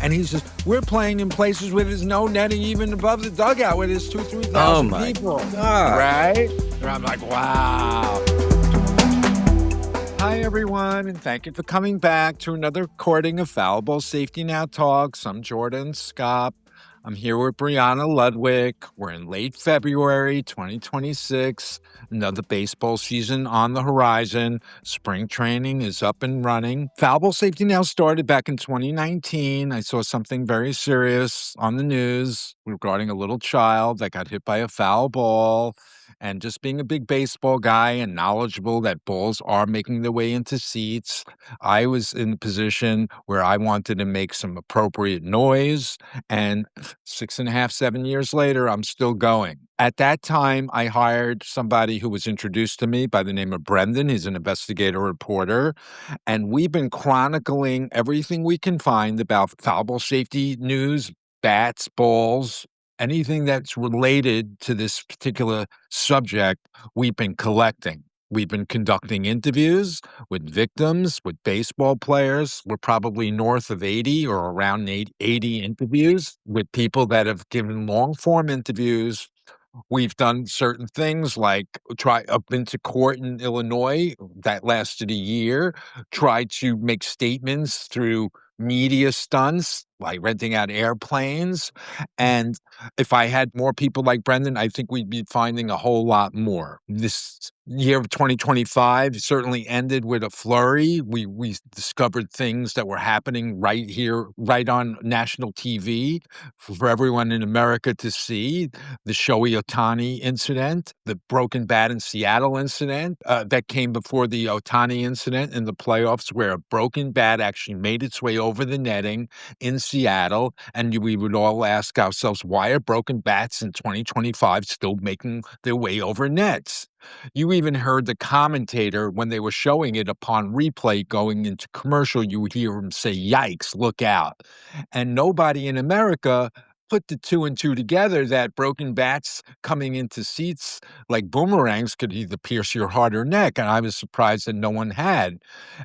And he says, we're playing in places where there's no netting even above the dugout, where there's 3,000 people. God. Right? And I'm like, wow. Hi, everyone, and thank you for coming back to another recording of Foul Ball Safety Now Talks. I'm Jordan Scott. I'm here with Brianna Ludwig. We're in late February 2026. Another baseball season on the horizon. Spring training is up and running. Foul Ball Safety Now started back in 2019. I saw something very serious on the news regarding a little child that got hit by a foul ball. And just being a big baseball guy and knowledgeable that balls are making their way into seats, I was in the position where I wanted to make some appropriate noise. And 6.5, 7 years later, I'm still going. At that time, I hired somebody who was introduced to me by the name of Brendan. He's an investigative reporter. And we've been chronicling everything we can find about foul ball safety news, bats, balls, anything that's related to this particular subject, we've been collecting. We've been conducting interviews with victims, with baseball players. We're probably north of 80 or around 80 interviews with people that have given long-form interviews. We've done certain things like try up into court in Illinois that lasted a year, tried to make statements through media stunts, like renting out airplanes. And if I had more people like Brendan, I think we'd be finding a whole lot more. This year of 2025 certainly ended with a flurry. We discovered things that were happening right here, right on national TV for everyone in America to see. The Shohei Ohtani incident, the broken bat in Seattle incident that came before the Ohtani incident in the playoffs, where a broken bat actually made its way over the netting in Seattle. And we would all ask ourselves, why are broken bats in 2025 still making their way over nets? You even heard the commentator, when they were showing it upon replay going into commercial, you would hear him say, yikes, look out. And nobody in America put the two and two together that broken bats coming into seats like boomerangs could either pierce your heart or neck. And I was surprised that no one had.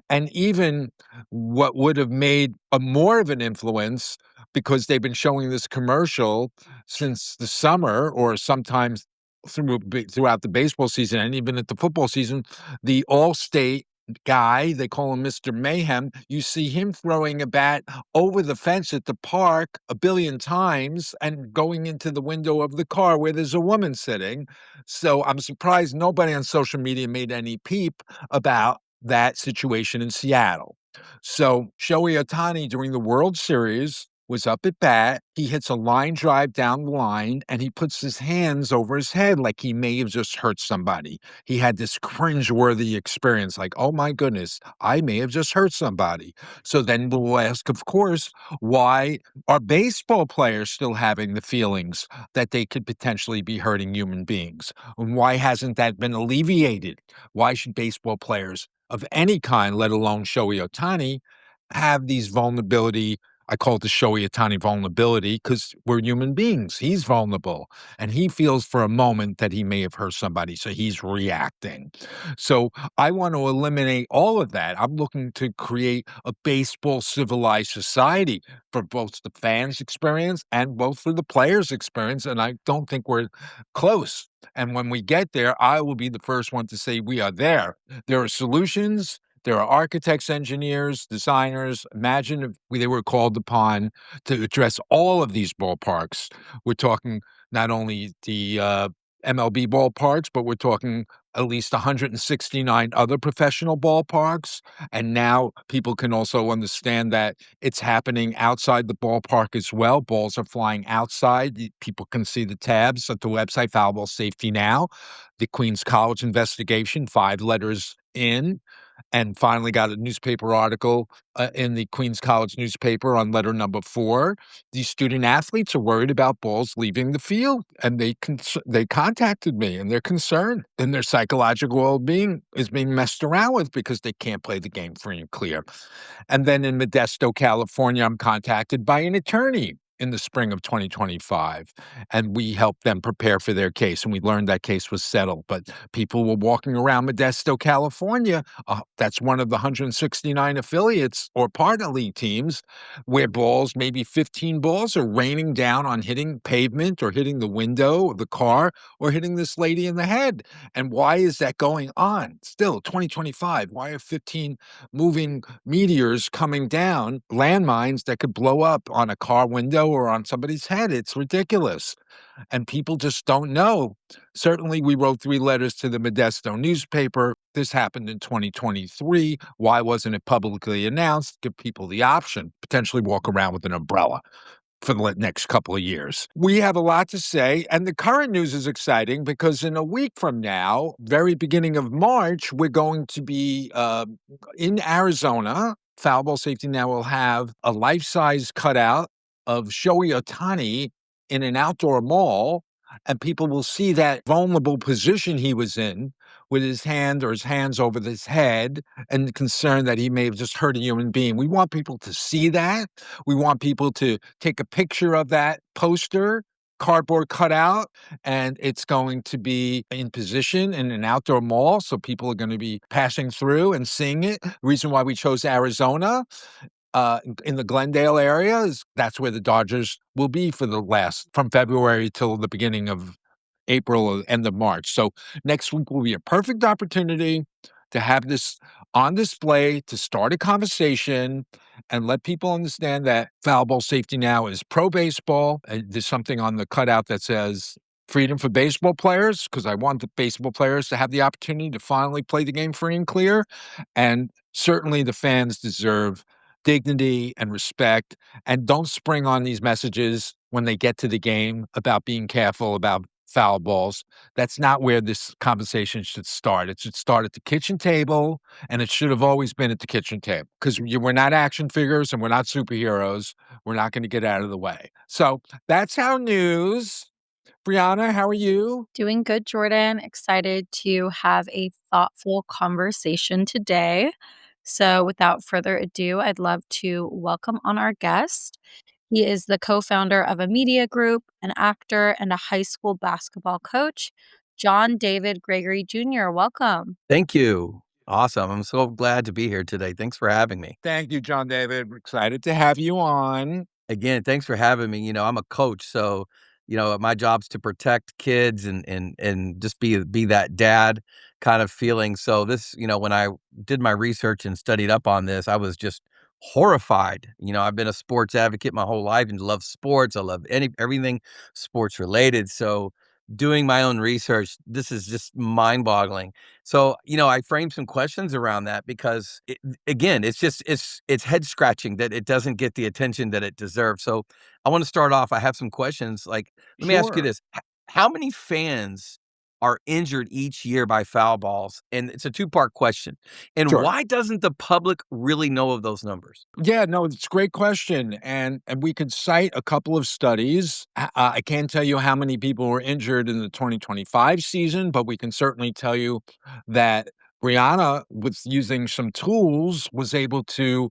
And even what would have made a more of an influence, because they've been showing this commercial since the summer or sometimes throughout the baseball season and even at the football season, the All-State guy, they call him Mr. Mayhem, you see him throwing a bat over the fence at the park a billion times and going into the window of the car where there's a woman sitting. So I'm surprised nobody on social media made any peep about that situation in Seattle. So Shohei Ohtani during the World Series was up at bat. He hits a line drive down the line and he puts his hands over his head like he may have just hurt somebody. He had this cringeworthy experience like, oh my goodness, I may have just hurt somebody. So then we'll ask, of course, why are baseball players still having the feelings that they could potentially be hurting human beings? And why hasn't that been alleviated? Why should baseball players of any kind, let alone Shohei Ohtani, have these vulnerability? I call it the Shohei Ohtani vulnerability because we're human beings. He's vulnerable, and he feels for a moment that he may have hurt somebody, so he's reacting. So I want to eliminate all of that. I'm looking to create a baseball civilized society for both the fans' experience and both for the players' experience, and I don't think we're close. And when we get there, I will be the first one to say we are there. There are solutions. There are architects, engineers, designers. Imagine if they were called upon to address all of these ballparks. We're talking not only the MLB ballparks, but we're talking at least 169 other professional ballparks. And now people can also understand that it's happening outside the ballpark as well. Balls are flying outside. People can see the tabs at the website, Foul Ball Safety Now. The Queens College investigation, 5 letters in, and finally got a newspaper article in the Queens College newspaper on letter number 4. These student athletes are worried about balls leaving the field, and they contacted me, and they're concerned, and their psychological well-being is being messed around with because they can't play the game free and clear. And then in Modesto, California, I'm contacted by an attorney in the spring of 2025, and we helped them prepare for their case, and we learned that case was settled. But people were walking around Modesto, California. That's one of the 169 affiliates or partner league teams where balls, maybe 15 balls, are raining down on hitting pavement or hitting the window of the car or hitting this lady in the head. And why is that going on? Still, 2025, why are 15 moving meteors coming down, landmines that could blow up on a car window or on somebody's head? It's ridiculous. And people just don't know. Certainly, we wrote 3 letters to the Modesto newspaper. This happened in 2023. Why wasn't it publicly announced? Give people the option, potentially walk around with an umbrella for the next couple of years. We have a lot to say, and the current news is exciting because in a week from now, very beginning of March, we're going to be in Arizona. Foul Ball Safety Now will have a life-size cutout of Shohei Ohtani in an outdoor mall, and people will see that vulnerable position he was in with his hand or his hands over his head and the concern that he may have just hurt a human being. We want people to see that. We want people to take a picture of that poster, cardboard cutout, and it's going to be in position in an outdoor mall. So people are going to be passing through and seeing it. The reason why we chose Arizona in the Glendale area is that's where the Dodgers will be from February till the beginning of April or end of March. So next week will be a perfect opportunity to have this on display, to start a conversation and let people understand that Foul Ball Safety Now is pro baseball. And there's something on the cutout that says freedom for baseball players, because I want the baseball players to have the opportunity to finally play the game free and clear. And certainly the fans deserve dignity and respect. And don't spring on these messages when they get to the game about being careful about foul balls. That's not where this conversation should start. It should start at the kitchen table, and it should have always been at the kitchen table because we're not action figures and we're not superheroes. We're not going to get out of the way. So that's our news. Brianna, how are you? Doing good, Jordan. Excited to have a thoughtful conversation today. So, without further ado, I'd love to welcome on our guest. He is the co founder of a media group, an actor, and a high school basketball coach, John David Gregory Jr. Welcome. Thank you. Awesome. I'm so glad to be here today. Thanks for having me. Thank you, John David. We're excited to have you on. Again, thanks for having me. I'm a coach, so my job's to protect kids and just be that dad kind of feeling. So this, when I did my research and studied up on this, I was just horrified. I've been a sports advocate my whole life and love sports. I love everything sports related. So doing my own research, this is just mind-boggling. So, I framed some questions around that because again, it's head scratching that it doesn't get the attention that it deserves. So I want to start off. I have some questions. Like, let me ask you Sure. this. How many fans are injured each year by foul balls? And it's a two-part question. And Sure. why doesn't the public really know of those numbers? Yeah, no, it's a great question, and we could cite a couple of studies. I can't tell you how many people were injured in the 2025 season, but we can certainly tell you that Brianna, with using some tools, was able to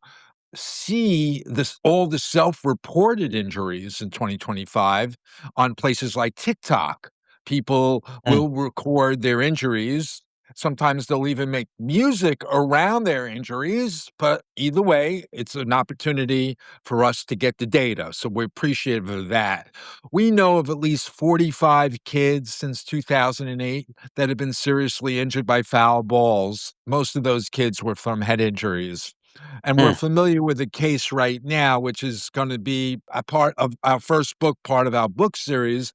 see all the self-reported injuries in 2025 on places like TikTok. People Mm. will record their injuries. Sometimes they'll even make music around their injuries, but either way, it's an opportunity for us to get the data. So we're appreciative of that. We know of at least 45 kids since 2008 that have been seriously injured by foul balls. Most of those kids were from head injuries. And we're Mm. familiar with a case right now, which is going to be a part of our first book, part of our book series,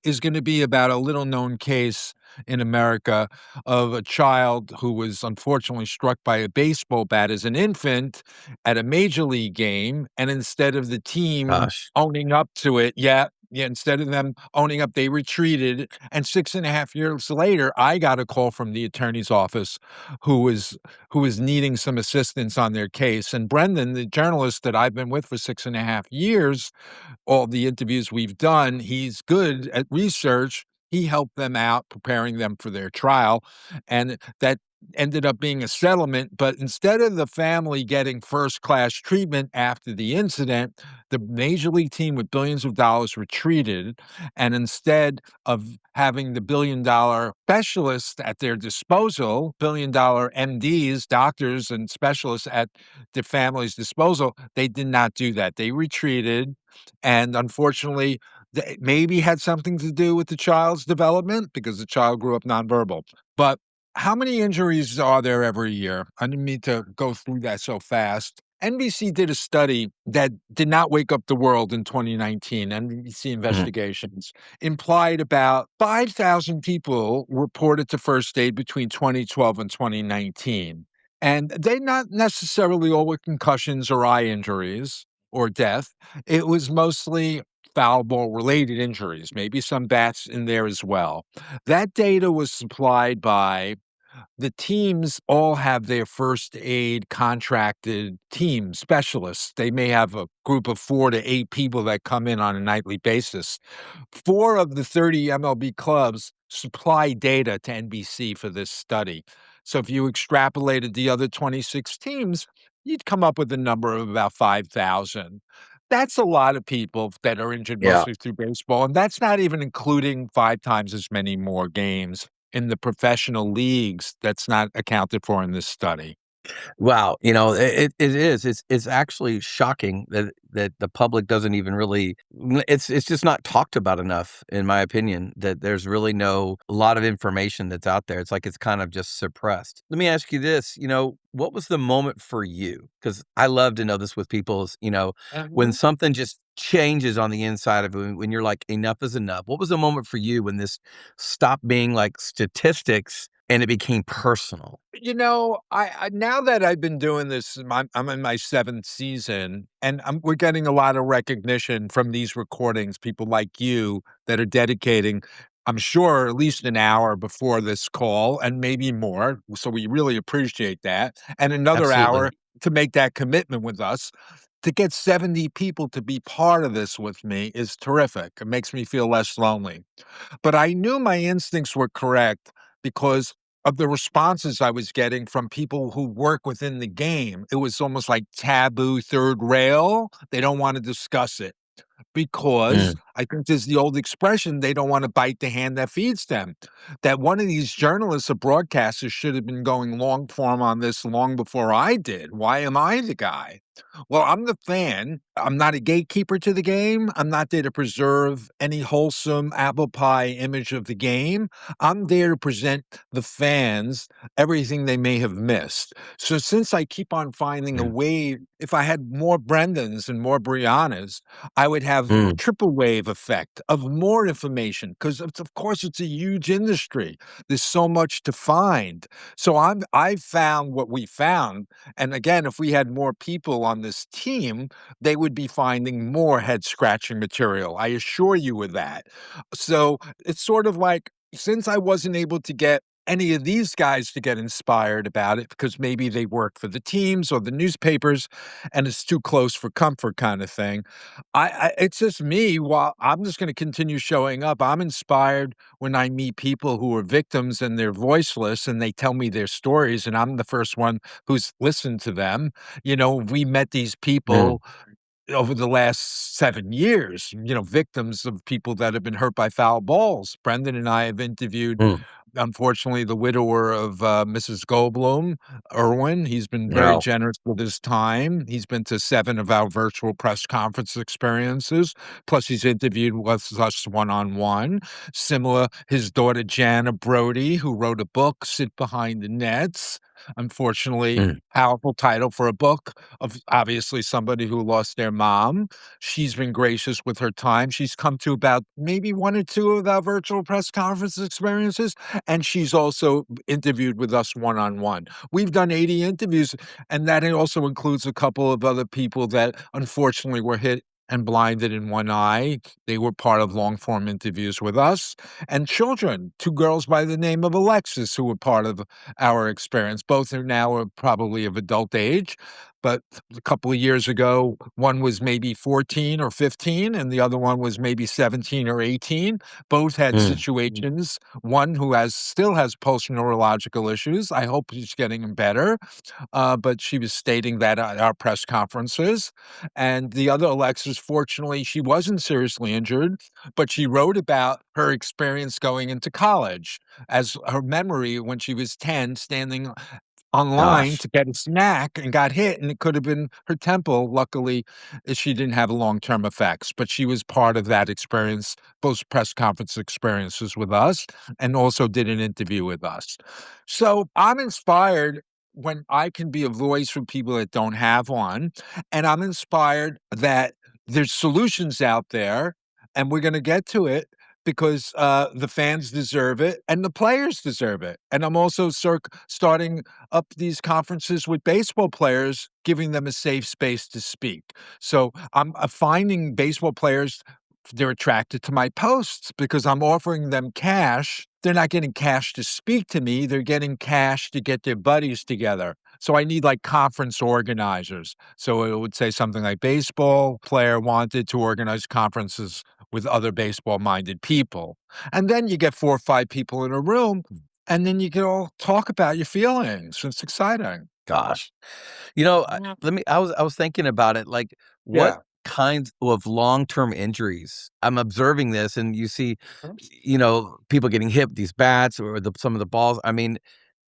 is going to be about a little known case in America of a child who was unfortunately struck by a baseball bat as an infant at a major league game. And instead of the team Gosh. owning up to it, instead of them owning up, they retreated. And 6.5 years later, I got a call from the attorney's office who was needing some assistance on their case. And Brendan, the journalist that I've been with for 6.5 years, all the interviews we've done, he's good at research. He helped them out, preparing them for their trial. And that ended up being a settlement, but instead of the family getting first-class treatment after the incident, the major league team with billions of dollars retreated, and instead of having the billion-dollar specialists at their disposal, billion-dollar MDs, doctors, and specialists at the family's disposal, they did not do that. They retreated, and unfortunately, maybe had something to do with the child's development because the child grew up nonverbal. But how many injuries are there every year? I didn't mean to go through that so fast. NBC did a study that did not wake up the world in 2019. NBC Mhm. investigations implied about 5,000 people reported to first aid between 2012 and 2019. And they not necessarily all with concussions or eye injuries or death. It was mostly foul ball related injuries, maybe some bats in there as well. That data was supplied by the teams all have their first aid contracted team specialists. They may have a group of 4 to 8 people that come in on a nightly basis. 4 of the 30 MLB clubs supply data to NBC for this study. So if you extrapolated the other 26 teams, you'd come up with a number of about 5,000. That's a lot of people that are injured Yeah. mostly through baseball, and that's not even including 5 times as many more games in the professional leagues that's not accounted for in this study. Wow, it is. It's actually shocking that the public doesn't even really it's just not talked about enough, in my opinion, that there's really no a lot of information that's out there. It's like it's kind of just suppressed. Let me ask you this, what was the moment for you? Because I love to know this with people is, when Mhm. something just changes on the inside of you, when you're like, enough is enough. What was the moment for you when this stopped being like statistics and it became personal? I now that I've been doing this, I'm in my 7th season, and we're getting a lot of recognition from these recordings, people like you that are dedicating, I'm sure, at least an hour before this call and maybe more, so we really appreciate that, and another Absolutely. hour to make that commitment with us. To get 70 people to be part of this with me is terrific. It makes me feel less lonely. But I knew my instincts were correct because of the responses I was getting from people who work within the game. It was almost like taboo third rail. They don't want to discuss it because Mm, I think there's the old expression, they don't wanna bite the hand that feeds them. That one of these journalists or broadcasters should have been going long form on this long before I did. Why am I the guy? Well, I'm the fan. I'm not a gatekeeper to the game. I'm not there to preserve any wholesome apple pie image of the game. I'm there to present the fans everything they may have missed. So since I keep on finding a mm, way, if I had more Brendans and more Briannas, I would have mm, triple wave effect of more information because of course it's a huge industry. There's so much to find. So I found what we found. And again, if we had more people on this team, they would be finding more head scratching material. I assure you of that. So it's sort of like since I wasn't able to get any of these guys to get inspired about it because maybe they work for the teams or the newspapers and it's too close for comfort kind of thing. It's just me. While I'm just going to continue showing up, I'm inspired when I meet people who are victims and they're voiceless and they tell me their stories, and I'm the first one who's listened to them. We met these mm, people over the last 7 years, victims of people that have been hurt by foul balls. Brendan and I have interviewed, mm. unfortunately, the widower of, Mrs. Goldblum, Irwin. He's been very No. generous with his time. He's been to 7 of our virtual press conference experiences, plus he's interviewed with us one-on-one. Similar, his daughter, Jana Brody, who wrote a book, Sit Behind the Nets. Unfortunately, Mm, powerful title for a book of obviously somebody who lost their mom. She's been gracious with her time. She's come to about maybe 1 or 2 of our virtual press conference experiences, and she's also interviewed with us one-on-one. We've done 80 interviews, and that also includes a couple of other people that unfortunately were hit and blinded in one eye. They were part of long-form interviews with us, and children, 2 girls by the name of Alexis who were part of our experience. Both are now probably of adult age, but a couple of years ago, one was maybe 14 or 15, and the other one was maybe 17 or 18. Both had Mm. situations. One who still has post neurological issues. I hope he's getting better. But she was stating that at our press conferences. And the other, Alexis, fortunately, she wasn't seriously injured, but she wrote about her experience going into college as her memory when she was 10, standing online Gosh. to get a snack and got hit, and it could have been her temple. Luckily, she didn't have long-term effects, but she was part of that experience, both press conference experiences with us and also did an interview with us. So I'm inspired when I can be a voice for people that don't have one, and I'm inspired that there's solutions out there, and we're gonna get to it because, the fans deserve it and the players deserve it, and I'm also starting up these conferences with baseball players, giving them a safe space to speak. So I'm finding baseball players, they're attracted to my posts because I'm offering them cash. They're not getting cash to speak to me, they're getting cash to get their buddies together. So I need like conference organizers. So it would say something like baseball player wanted to organize conferences with other baseball minded people. And then you get 4 or 5 people in a room and then you can all talk about your feelings. It's exciting. Gosh. You know, Yeah. I was thinking about it, like, what Yeah. kinds of long-term injuries I'm observing this, and you see, people getting hit with these bats or some of the balls. I mean,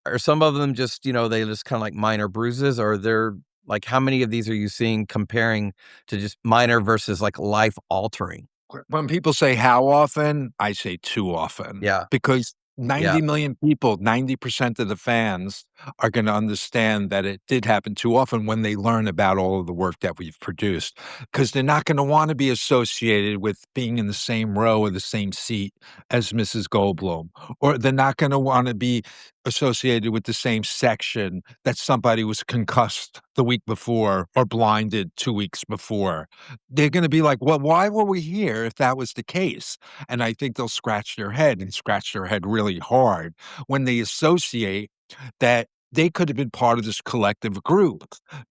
are some of them just, they just kinda like minor bruises, or are there like, how many of these are you seeing comparing to just minor versus, like, life-altering? When people say how often, I say too often Yeah, because yeah, 90,000,000 people, 90% of the fans are gonna understand that it did happen too often when they learn about all of the work that we've produced, because 'cause they're not gonna wanna be associated with being in the same row or the same seat as Mrs. Goldblum, or they're not gonna wanna be associated with the same section that somebody was concussed the week before or blinded 2 weeks before. They're gonna be like, "Well, why were we here if that was the case?" And I think they'll scratch their head and scratch their head really hard when they associate that they could have been part of this collective group.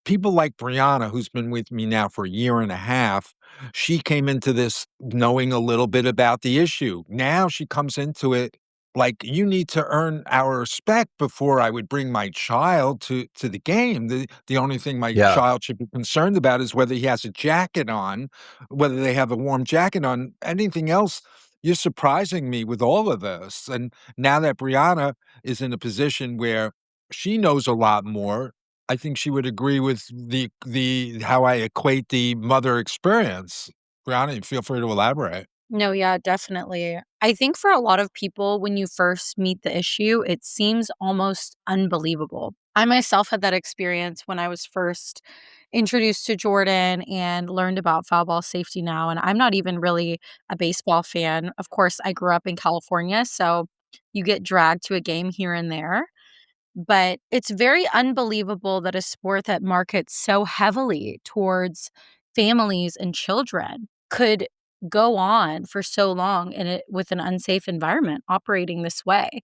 People like Brianna, who's been with me now for a year and a half, she came into this knowing a little bit about the issue. Now she comes into it like, "You need to earn our respect before I would bring my child to the game. The only thing my yeah. child should be concerned about is whether he has a jacket on, whether they have a warm jacket on. Anything else, you're surprising me with all of this." And now that Brianna is in a position where she knows a lot more, I think she would agree with the how I equate the mother experience. Brianna, feel free to elaborate. No, yeah, definitely. I think for a lot of people, when you first meet the issue, it seems almost unbelievable. I myself had that experience when I was first introduced to Jordan and learned about foul ball safety now. And I'm not even really a baseball fan. Of course, I grew up in California, so you get dragged to a game here and there. But it's very unbelievable that a sport that markets so heavily towards families and children could go on for so long in it with an unsafe environment operating this way.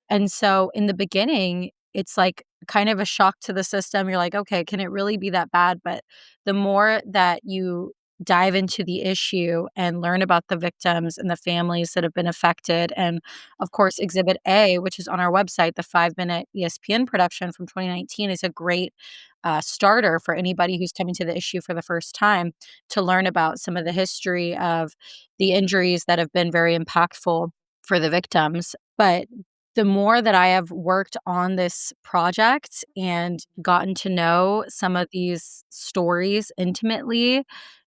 And so in the beginning, it's like kind of a shock to the system. You're like, okay, can it really be that bad? But the more that you dive into the issue and learn about the victims and the families that have been affected, and of course, Exhibit A, which is on our website, the 5-minute ESPN production from 2019, is a great starter for anybody who's coming to the issue for the first time to learn about some of the history of the injuries that have been very impactful for the victims. But the more that I have worked on this project and gotten to know some of these stories intimately,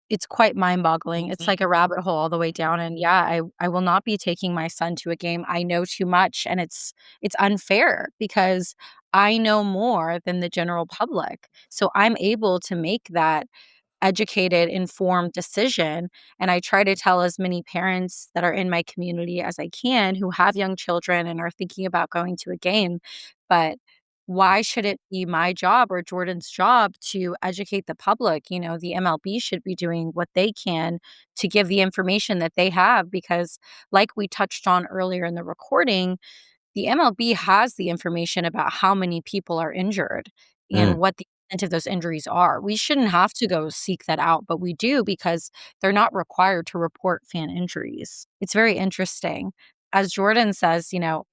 it's quite mind-boggling. It's like a rabbit hole all the way down, and yeah, I will not be taking my son to a game. I know too much, and it's unfair because I know more than the general public. So I'm able to make that educated, informed decision, and I try to tell as many parents that are in my community as I can who have young children and are thinking about going to a game, but why should it be my job or Jordan's job to educate the public? You know, the MLB should be doing what they can to give the information that they have because, like we touched on earlier in the recording, the MLB has the information about how many people are injured and Mm, what the if those injuries are. We shouldn't have to go seek that out, but we do because they're not required to report fan injuries. It's very interesting. As Jordan says,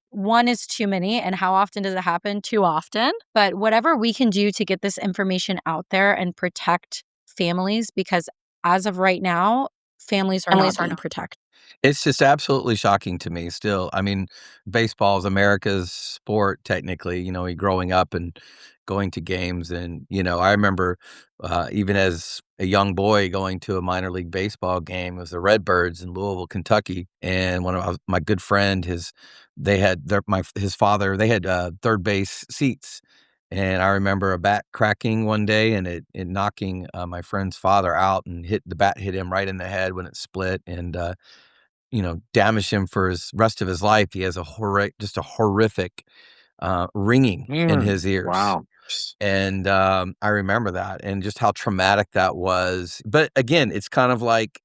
one is too many. And how often does it happen? Too often. But whatever we can do to get this information out there and protect families, because as of right now, families are not being protected. It's just absolutely shocking to me still. I mean, baseball is America's sport technically, growing up and going to games. And, I remember even as a young boy going to a minor league baseball game. It was the Redbirds in Louisville, Kentucky. And one of my good friend, his father, they had third base seats. And I remember a bat cracking one day and it knocking my friend's father out, and the bat hit him right in the head when it split. And damaged him for his rest of his life. He has just a horrific ringing in his ears. Wow. And I remember that and just how traumatic that was. But again, it's kind of like,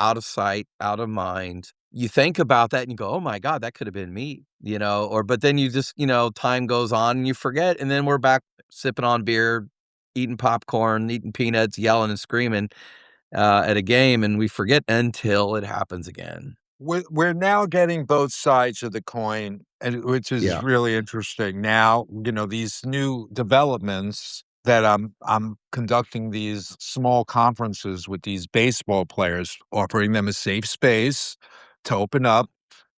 out of sight, out of mind. You think about that and you go, oh my God, that could have been me, but then you just, time goes on and you forget. And then we're back sipping on beer, eating popcorn, eating peanuts, yelling and screaming at a game, and we forget until it happens again. We're now getting both sides of the coin, and which is Yeah. really interesting. Now, these new developments that I'm conducting these small conferences with these baseball players, offering them a safe space to open up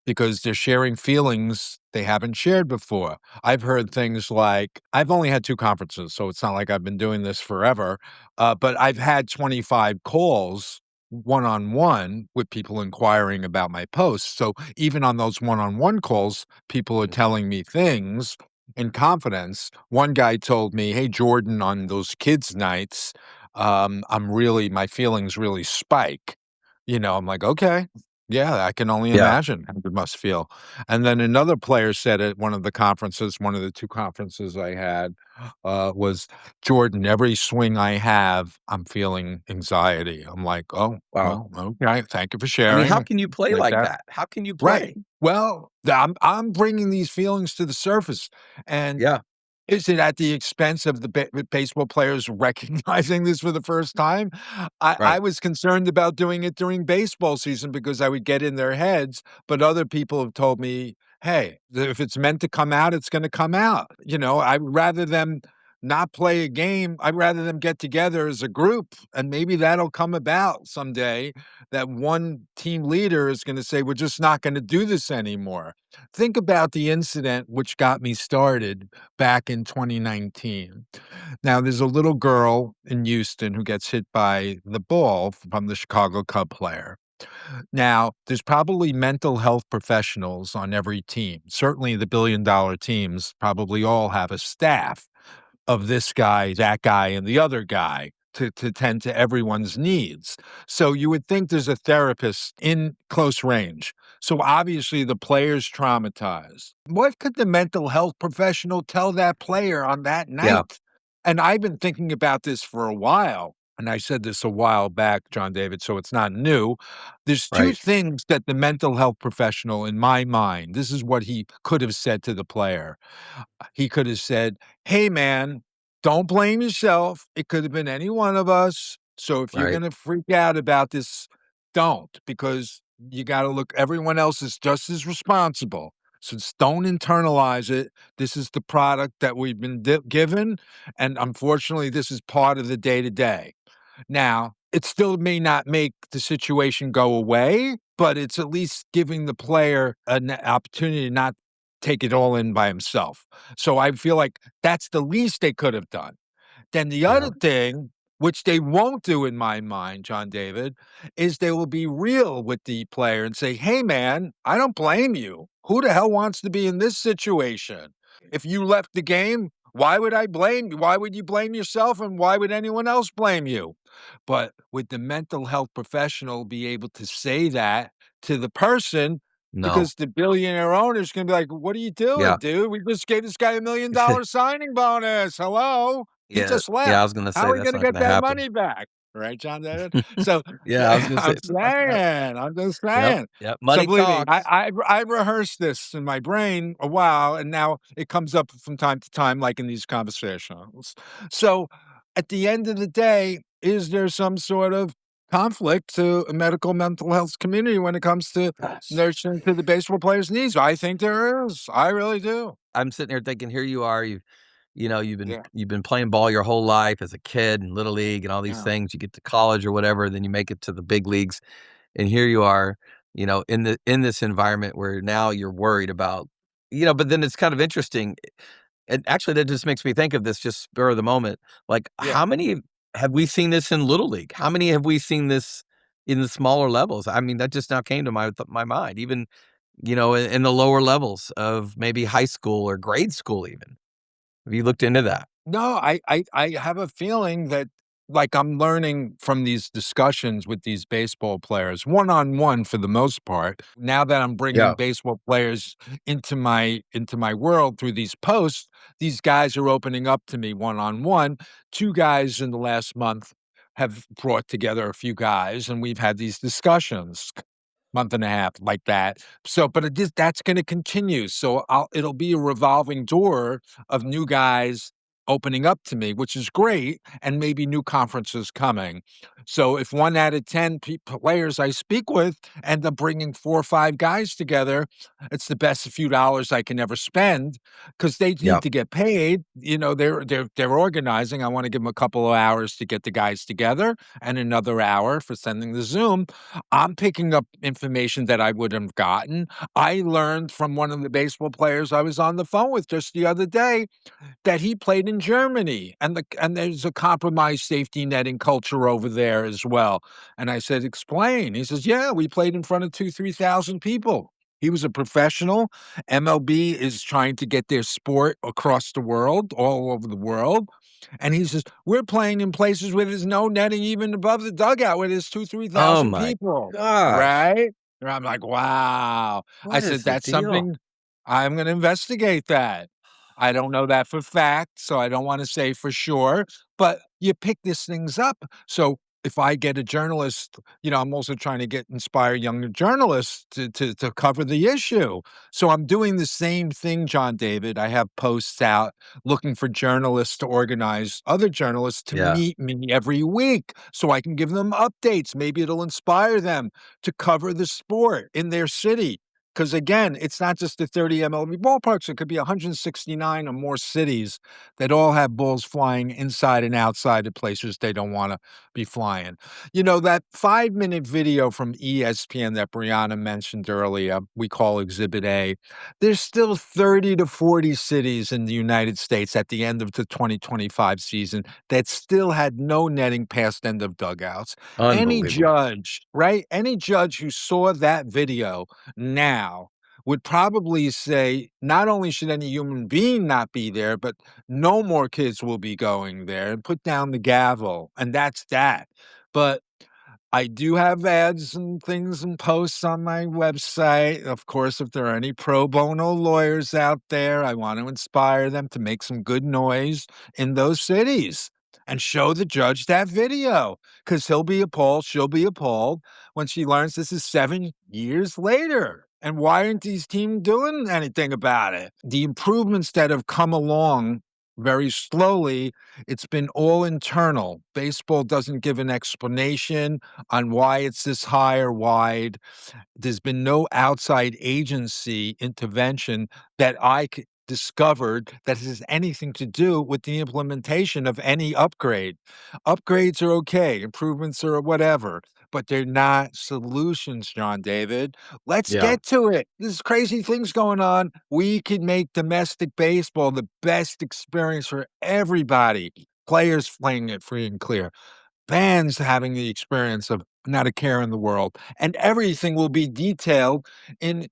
because they're sharing feelings they haven't shared before. I've heard things like, I've only had 2 conferences, so it's not like I've been doing this forever, but I've had 25 calls one-on-one with people inquiring about my posts. So even on those one-on-one calls, people are telling me things in confidence. One guy told me, "Hey, Jordan, on those kids' nights, my feelings really spike." I'm like, "Okay. Yeah, I can only Yeah. imagine how it must feel." And then another player said at one of the conferences, one of the 2 conferences I had, was, "Jordan, every swing I have, I'm feeling anxiety." I'm like, "Oh, Wow. well, okay. Thank you for I mean, how sharing." can you play Like like that. that? How can you Right. play? Well, I'm bringing these feelings to the surface, and Yeah. is it at the expense of the baseball players recognizing this for the first time? I Right. was concerned about doing it during baseball season because I would get in their heads, but other people have told me, "Hey, if it's meant to come out, it's gonna come out." I'd rather them not play a game. I'd rather them get together as a group, and maybe that'll come about someday, that one team leader is gonna say, "We're just not gonna do this anymore." Think about the incident which got me started back in 2019. Now, there's a little girl in Houston who gets hit by the ball from the Chicago Cub player. Now, there's probably mental health professionals on every team. Certainly, the billion-dollar teams probably all have a staff of this guy, that guy, and the other guy to tend to everyone's needs. So you would think there's a therapist in close range. So obviously the player's traumatized. What could the mental health professional tell that player on that Yeah. night? And I've been thinking about this for a while. And I said this a while back, John David, so it's not new. There's 2 Right. things that the mental health professional, in my mind, this is what he could have said to the player. He could have said, "Hey, man, don't blame yourself. It could have been any one of us. So if you're Right. gonna freak out about this, don't, because you gotta look, everyone else is just as responsible. So just don't internalize it. This is the product that we've been given, and unfortunately, this is part of the day to day." Now, it still may not make the situation go away, but it's at least giving the player an opportunity to not take it all in by himself. So I feel like that's the least they could have done. Then the Yeah. other thing, which they won't do in my mind, John David, is they will be real with the player and say, "Hey, man, I don't blame you. Who the hell wants to be in this situation? If you left the game, why would I blame you? Why would you blame yourself? And why would anyone else blame you?" But would the mental health professional be able to say that to the person? No. Because the billionaire owner is gonna be like, "What are you doing, Yeah. dude? We just gave this guy $1,000,000 signing bonus. Hello? He Yeah. just Yeah, I left. was gonna How say are we that's gonna not get gonna that happen. money back?" Right, John David? So, Yeah, I was gonna say I'm it's not gonna happen. just Yep. saying. Yep. So Money believe me, talks. I rehearsed this in my brain a while, and now it comes up from time to time, like in these conversations. So at the end of the day, is there some sort of conflict to a medical mental health community when it comes to Yes. nurturing to the baseball players' needs? I think there is. I really do. I'm sitting here thinking, here you are, you know, Yeah. you've been playing ball your whole life as a kid and little league and all these Yeah. things. You get to college or whatever, then you make it to the big leagues, and here you are, in this environment where now you're worried about, but then it's kind of interesting. And actually, that just makes me think of this just spur of the moment. Like, Yeah. how many have we seen this in little league? How many have we seen this in the smaller levels? I mean, that just now came to my mind. Even in the lower levels of maybe high school or grade school, even. Have you looked into that? No, I have a feeling that, like, I'm learning from these discussions with these baseball players, one-on-one for the most part. Now that I'm bringing Yeah. baseball players into my world through these posts, these guys are opening up to me one-on-one. 2 guys in the last month have brought together a few guys, and we've had these discussions. Month and a half like that. So, but it is that's gonna continue. So it'll be a revolving door of new guys opening up to me, which is great, and maybe new conferences coming. So if 1 out of 10 players I speak with end up bringing 4 or 5 guys together, it's the best few dollars I can ever spend because they Yeah. need to get paid. They're organizing. I wanna give them a couple of hours to get the guys together and another hour for sending the Zoom. I'm picking up information that I wouldn't have gotten. I learned from one of the baseball players I was on the phone with just the other day that he played in Germany, and there's a compromised safety netting culture over there as well. And I said, "Explain." He says, "Yeah, we played in front of 3,000 people." He was a professional. MLB is trying to get their sport across the world, all over the world. And he says, "We're playing in places where there's no netting even above the dugout where there's 2, Oh 3,000 my people." gosh. Right? And I'm like, "Wow." I What is said, the "That's deal? something I'm gonna investigate that." I don't know that for fact, so I don't wanna say for sure, but you pick these things up. So if I get a journalist, I'm also trying to inspire younger journalists to cover the issue. So I'm doing the same thing, John David. I have posts out looking for journalists to organize other journalists to Yeah. meet me every week so I can give them updates. Maybe it'll inspire them to cover the sport in their city. Because again, it's not just the 30 MLB ballparks, it could be 169 or more cities that all have balls flying inside and outside the places they don't want to be flying. That 5-minute video from ESPN that Brianna mentioned earlier, we call Exhibit A, there's still 30 to 40 cities in the United States at the end of the 2025 season that still had no netting past end of dugouts. Any Unbelievable. judge, right? Any judge who saw that video now would probably say, not only should any human being not be there, but no more kids will be going there and put down the gavel. And that's that. But I do have ads and things and posts on my website. Of course, if there are any pro bono lawyers out there, I want to inspire them to make some good noise in those cities and show the judge that video because he'll be appalled, she'll be appalled when she learns this is 7 years later. And why aren't these teams doing anything about it? The improvements that have come along very slowly, it's been all internal. Baseball doesn't give an explanation on why it's this high or wide. There's been no outside agency intervention that discovered that has anything to do with the implementation of any upgrade. Upgrades are okay, improvements are whatever, but they're not solutions, John David. Let's Yeah. get to it. There's crazy things going on. We can make domestic baseball the best experience for everybody. Players playing it free and clear, fans having the experience of not a care in the world, and everything will be detailed in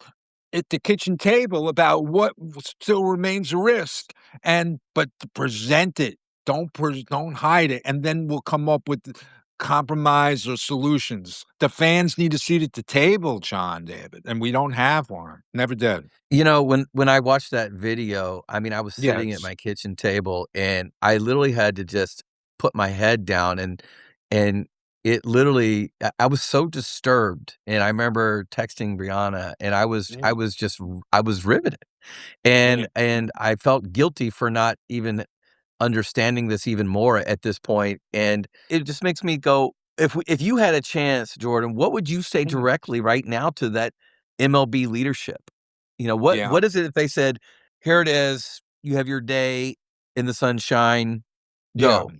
at the kitchen table about what still remains a risk, and but to present it, don't hide it, and then we'll come up with the compromise or solutions. The fans need a seat at the table, John David, and we don't have one. Never did. When I watched that video, I mean, I was sitting at Yes. my kitchen table and I literally had to just put my head down and it literally I was so disturbed, and I remember texting Brianna and I Mm, was just I was riveted. yeah. And I felt guilty for not even understanding this even more at this point, and it just makes me go, if you had a chance, Jordan, what would you say Mhm. directly right now to that MLB leadership? You know, Yeah. what is it if they said, "Here it is, you have your day in the sunshine, Yeah. go."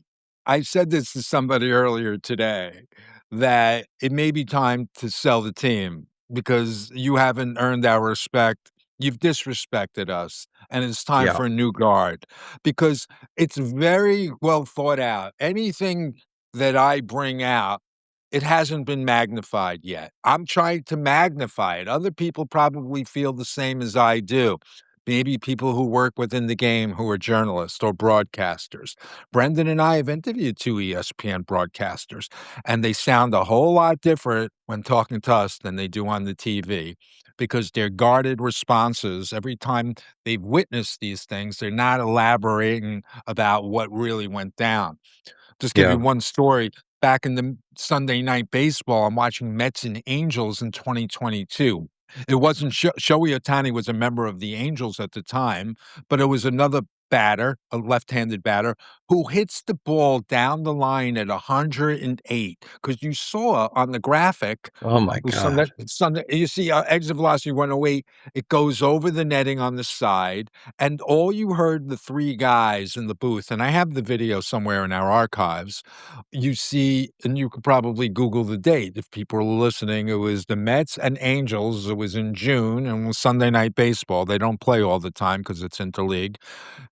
I said this to somebody earlier today that it may be time to sell the team because you haven't earned our respect. You've disrespected us, and it's time Yeah, for a new guard because it's very well thought out. Anything that I bring out, it hasn't been magnified yet. I'm trying to magnify it. Other people probably feel the same as I do. Maybe people who work within the game who are journalists or broadcasters. Brendan and I have interviewed 2 ESPN broadcasters, and they sound a whole lot different when talking to us than they do on the TV because their guarded responses, every time they've witnessed these things, they're not elaborating about what really went down. Just give you yeah. one story. Back in the Sunday Night Baseball, I'm watching Mets and Angels in 2022. It wasn't Shohei Ohtani was a member of the Angels at the time, but it was another batter, a left-handed batter, who hits the ball down the line at 108. Because you saw on the graphic, Oh my it was Sunday god. Sunday you see, exit velocity 108, it goes over the netting on the side, and all you heard the 3 guys in the booth, and I have the video somewhere in our archives, you see and you could probably Google the date if people are listening, it was the Mets and Angels, it was in June, and it was Sunday Night Baseball, they don't play all the time because it's interleague.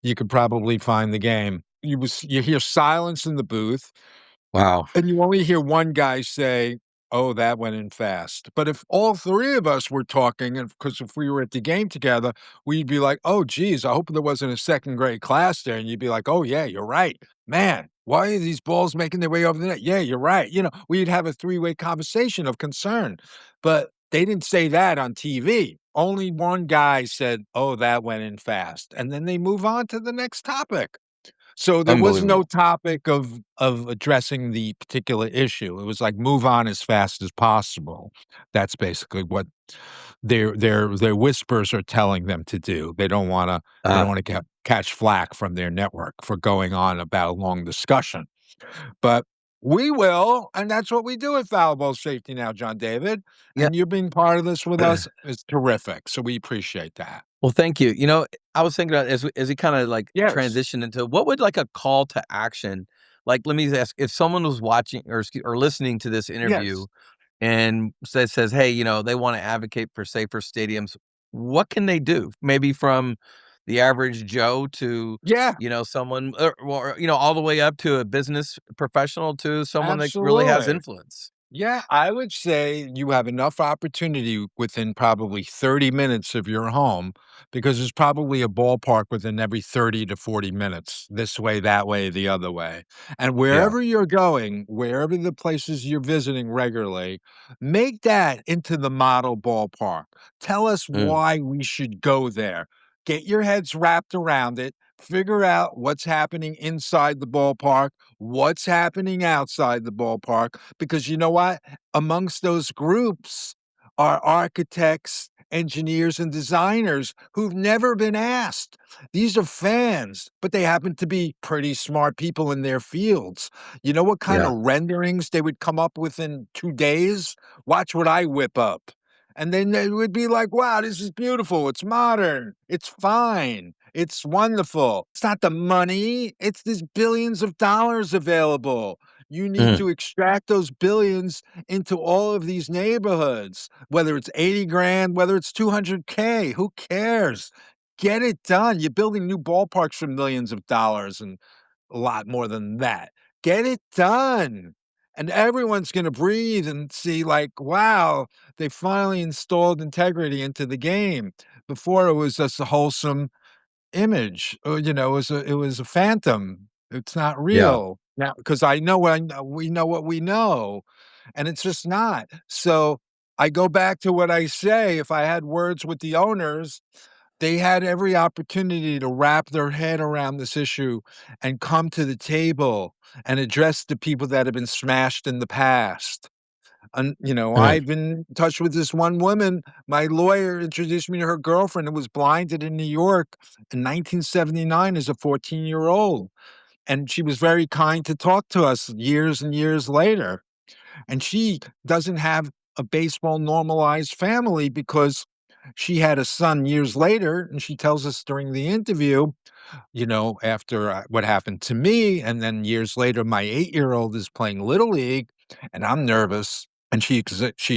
You could probably find the game. You hear silence in the booth, Wow. and you only hear one guy say, "Oh, that went in fast." But if all 3 of us were talking, and because if we were at the game together, we'd be like, "Oh, geez, I hope there wasn't a second grade class there." And you'd be like, "Oh, yeah, you're right. Man, why are these balls making their way over the net? Yeah, you're right." We'd have a three-way conversation of concern, but they didn't say that on TV. Only one guy said, "Oh, that went in fast." And then they move on to the next topic. So there was no Unbelievable. topic of addressing the particular issue. It was like move on as fast as possible. That's basically what their whispers are telling them to do. They don't Ah, wanna catch flack from their network for going on about a long discussion. But we will, and that's what we do at Foul Ball Safety Now, John David, yeah. and you being part of this with us is terrific, so we appreciate that. Well, thank you. You know, I was thinking about as we kinda, like, Yes. transition into what would, like, a call to action, like, let me ask, if someone was watching or listening to this interview Yes. and says, "Hey," they wanna advocate for safer stadiums, what can they do? Maybe from the average Joe to, Yeah, someone or, all the way up to a business professional to someone that really has absolutely. influence. Yeah, I would say you have enough opportunity within probably 30 minutes of your home because there's probably a ballpark within every 30 to 40 minutes, this way, that way, the other way. And Yeah. wherever you're going, wherever the places you're visiting regularly, make that into the model ballpark. Tell us Mm, why we should go there. Get your heads wrapped around it. Figure out what's happening inside the ballpark, what's happening outside the ballpark, because you know what? Amongst those groups are architects, engineers, and designers who've never been asked. These are fans, but they happen to be pretty smart people in their fields. You know what kind yeah, of renderings they would come up with in 2 days? Watch what I whip up. And then they would be like, wow, this is beautiful. It's modern. It's fine. It's wonderful. It's not the money, it's these billions of dollars available. You need mm, to extract those billions into all of these neighborhoods, whether it's 80 grand, whether it's 200K, who cares? Get it done. You're building new ballparks for millions of dollars and a lot more than that. Get it done. And everyone's going to breathe and see, like, wow, they finally installed integrity into the game. Before it was just a wholesome image, or, it was a phantom. It's not yeah, real. Now, because we know what we know, and it's just not. So, I go back to what I say, if I had words with the owners, they had every opportunity to wrap their head around this issue and come to the table and address the people that have been smashed in the past. And, you know, Mm. I've been in touch with this one woman. My lawyer introduced me to her girlfriend who was blinded in New York in 1979 as a 14-year-old. And she was very kind to talk to us years and years later. And she doesn't have a baseball normalized family because she had a son years later. And she tells us during the interview, you know, after what happened to me, and then years later, my 8-year-old is playing little league, and I'm nervous. And she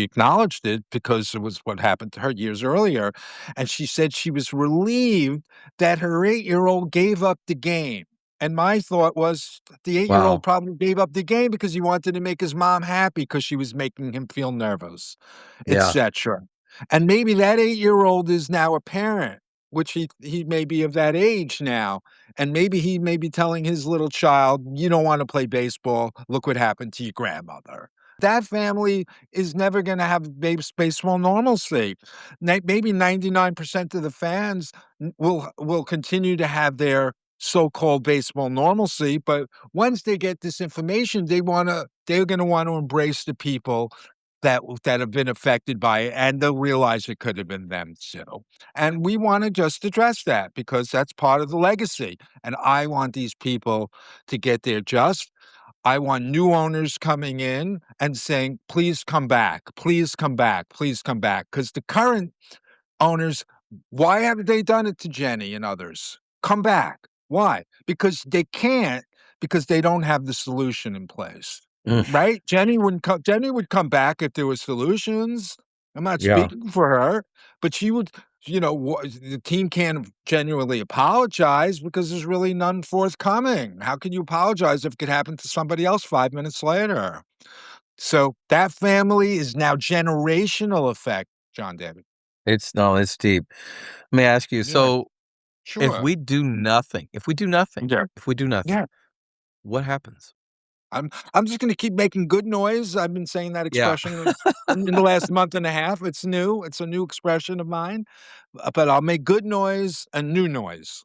acknowledged it because it was what happened to her years earlier, and she said she was relieved that her 8-year-old gave up the game. And my thought was the 8-year-old Wow. probably gave up the game because he wanted to make his mom happy because she was making him feel nervous, Yeah. etc. And maybe that 8-year-old is now a parent, which he may be of that age now, and maybe he may be telling his little child, "You don't wanna play baseball. Look what happened to your grandmother." That family is never gonna have baseball normalcy. Maybe 99% of the fans will continue to have their so-called baseball normalcy, but once they get this information, they're gonna want to embrace the people that have been affected by it, and they'll realize it could have been them too. And we wanna just address that because that's part of the legacy, and I want these people to get their just. I want new owners coming in and saying, "Please come back. Please come back. Please come back." Because the current owners, why haven't they done it to Jenny and others? Come back. Why? Because they can't, because they don't have the solution in place, Mm. right? Jenny would come back if there were solutions. I'm not Yeah. speaking for her, but she would, you know, the team can't genuinely apologize because there's really none forthcoming. How can you apologize if it could happen to somebody else 5 minutes later? So that family is now generational effect, John David. It's no, it's deep. Let me ask you, Yeah, so sure. if we do nothing, Yeah, if we do nothing, yeah. what happens? I'm just gonna keep making good noise. I've been saying that Yeah. expression in the last month and a half. It's new. It's a new expression of mine, but I'll make good noise and new noise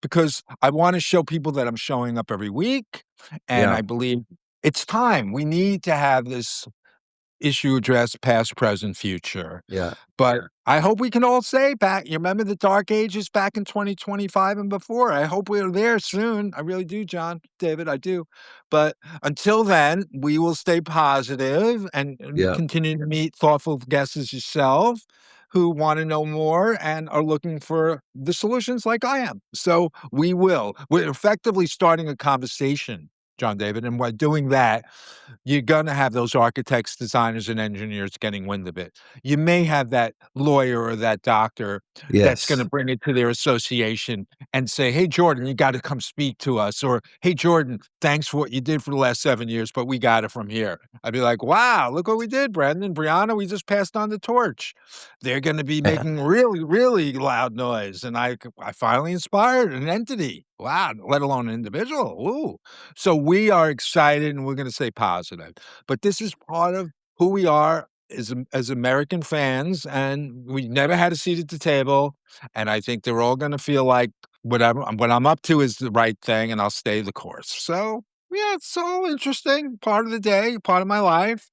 because I wanna show people that I'm showing up every week, and Yeah. I believe it's time. We need to have this issue addressed past, present, future. Yeah. But I hope we can all say back, you remember the dark ages back in 2025 and before? I hope we're there soon. I really do, John, David, I do. But until then, we will stay positive and Yeah. continue to meet thoughtful guests as yourself who want to know more and are looking for the solutions like I am. So we will. We're effectively starting a conversation, John David, and by doing that, you're gonna have those architects, designers, and engineers getting wind of it. You may have that lawyer or that doctor that's gonna Yes. bring it to their association and say, "Hey, Jordan, you gotta come speak to us," or, "Hey, Jordan, thanks for what you did for the last 7 years, but we got it from here." I'd be like, "Wow, look what we did, Brendan, Brianna, we just passed on the torch." They're gonna be making really, really loud noise, and I finally inspired an entity. Wow, let alone an individual. Ooh. So we are excited, and we're gonna stay positive. But this is part of who we are as American fans, and we never had a seat at the table, and I think they're all gonna feel like what I'm up to is the right thing, and I'll stay the course. So, yeah, it's all interesting, part of the day, part of my life.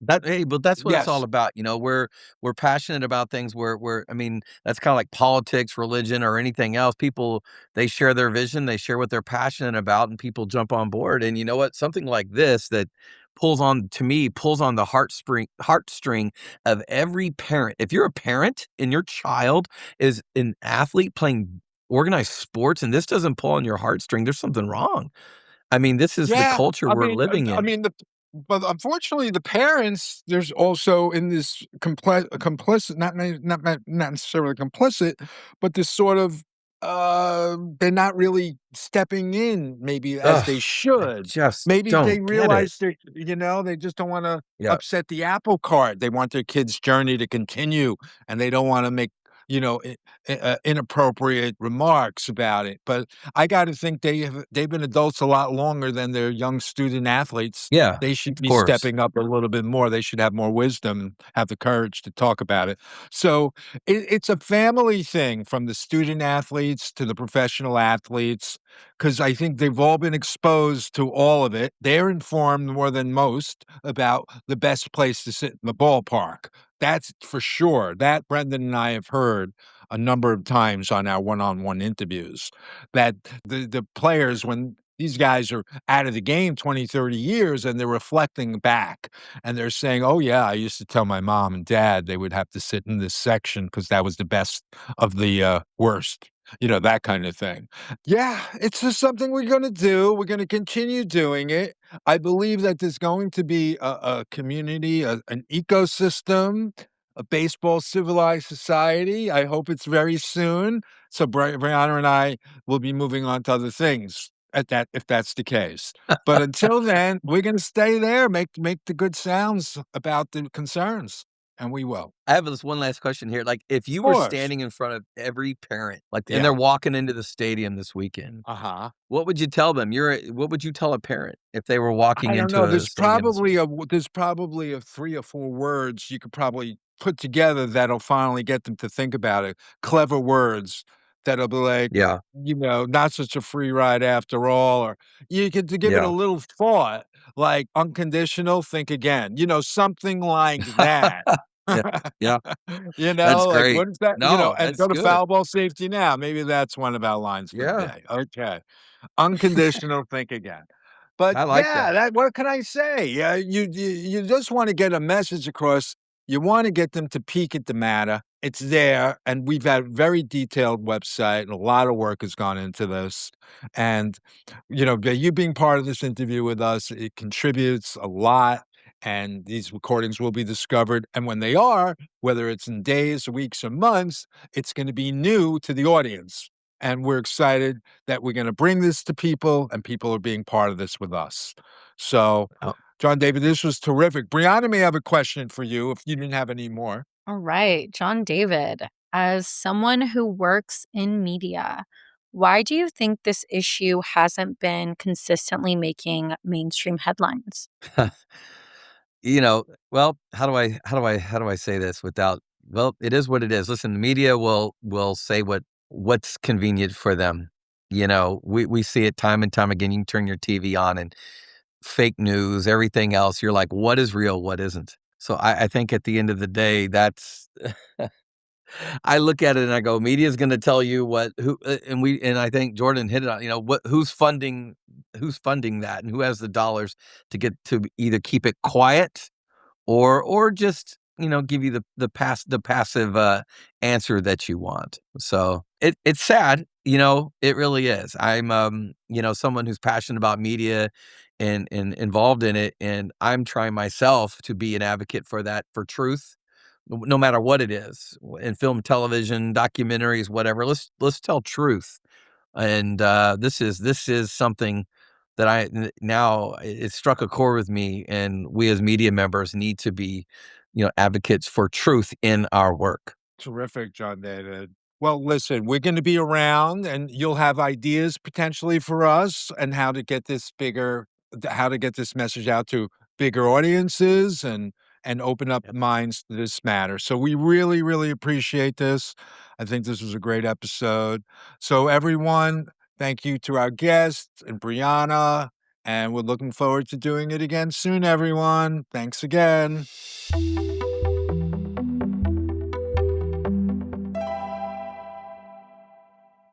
But that's what it's all Yes. about, we're passionate about things where I mean, that's kinda like politics, religion, or anything else. People, they share their vision, they share what they're passionate about, and people jump on board, and you know what? Something like this that pulls on the heartstring of every parent. If you're a parent and your child is an athlete playing organized sports and this doesn't pull on your heartstring, there's something wrong. I mean, this is the Yeah, culture I we're mean, living I in. mean, but unfortunately, the parents, there's also in this complicit, not necessarily complicit, but this sort of, they're not really stepping in maybe as Ugh, they I should. just Maybe they don't get it. realize they just don't wanna Yeah, upset the apple cart. They want their kid's journey to continue, and they don't wanna make you know, inappropriate remarks about it. But I got to think they've been adults a lot longer than their young student athletes. Yeah, They should of be course. stepping up a little bit more. They should have more wisdom, have the courage to talk about it. So it's a family thing from the student athletes to the professional athletes, because I think they've all been exposed to all of it. They're informed more than most about the best place to sit in the ballpark. That's for sure. That Brendan and I have heard a number of times on our one-on-one interviews, that the players, when these guys are out of the game 20, 30 years and they're reflecting back and they're saying, "Oh, yeah, I used to tell my mom and dad they would have to sit in this section because that was the best of the, worst," that kind of thing. Yeah, it's just something we're gonna do. We're gonna continue doing it. I believe that there's going to be a community, an ecosystem, a baseball civilized society. I hope it's very soon. So Brianna and I will be moving on to other things at that if that's the case. But until then, we're gonna stay there, make the good sounds about the concerns, and we will. I have this one last question here. Like, if you Of were course. standing in front of every parent, like, and Yeah. they're walking into the stadium this weekend, Uh-huh. what would you tell them? What would you tell a parent if they were walking I don't into know. a stadium this week? There's probably a 3 or 4 words you could probably put together that'll finally get them to think about it. Clever words that'll be like, Yeah, "Not such a free ride after all," or you could to give it a yeah. little thought, like, "Unconditional, think again," something like that. Yeah, yeah, that's Like, great. what is that? No, And that's go to good. foul ball safety now. Maybe that's one of our lines for the Yeah, day. Okay. Unconditional, think again. But I like yeah, that. that what can I say? Yeah, you just wanna get a message across. You wanna get them to peek at the matter. It's there, and we've had a very detailed website, and a lot of work has gone into this. And, by you being part of this interview with us, it contributes a lot, and these recordings will be discovered. And when they are, whether it's in days, weeks, or months, it's gonna be new to the audience. And we're excited that we're gonna bring this to people, and people are being part of this with us. So, Oh, John David, this was terrific. Brianna may have a question for you if you didn't have any more. All right, John David, as someone who works in media, why do you think this issue hasn't been consistently making mainstream headlines? well, how do I say this without, well, it is what it is. Listen, the media will say what's convenient for them. We see it time and time again. You can turn your TV on and fake news, everything else. You're like, what is real, what isn't? So I think at the end of the day, that's I look at it and I go, media is going to tell you and I think Jordan hit it on, who's funding that and who has the dollars to get to either keep it quiet or just, give you the passive answer that you want. So it's sad, it really is. I'm someone who's passionate about media and involved in it, and I'm trying myself to be an advocate for that, for truth, no matter what it is, in film, television, documentaries, whatever. Let's tell truth. And this is something that now it struck a chord with me, and we as media members need to be, advocates for truth in our work. Terrific, John David. Well, listen, we're gonna be around, and you'll have ideas potentially for us and how to get this message out to bigger audiences and open up Yep. minds to this matter. So we really, really appreciate this. I think this was a great episode. So everyone, thank you to our guests and Brianna, and we're looking forward to doing it again soon, everyone. Thanks again.